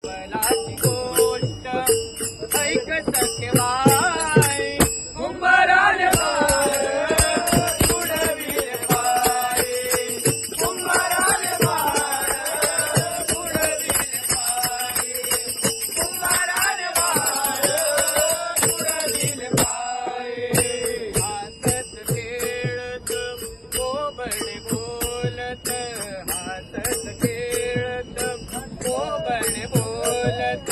कमलाची गोष्ट ऐक सखे बाई कुंभाराने बाळ उडविले पायी कुंभाराने बाळ उडविले पायी कुंभाराने बाळ उडविले पायी हातत खेळत कोबडे बोलत हातत खेळत कोबडे बोलत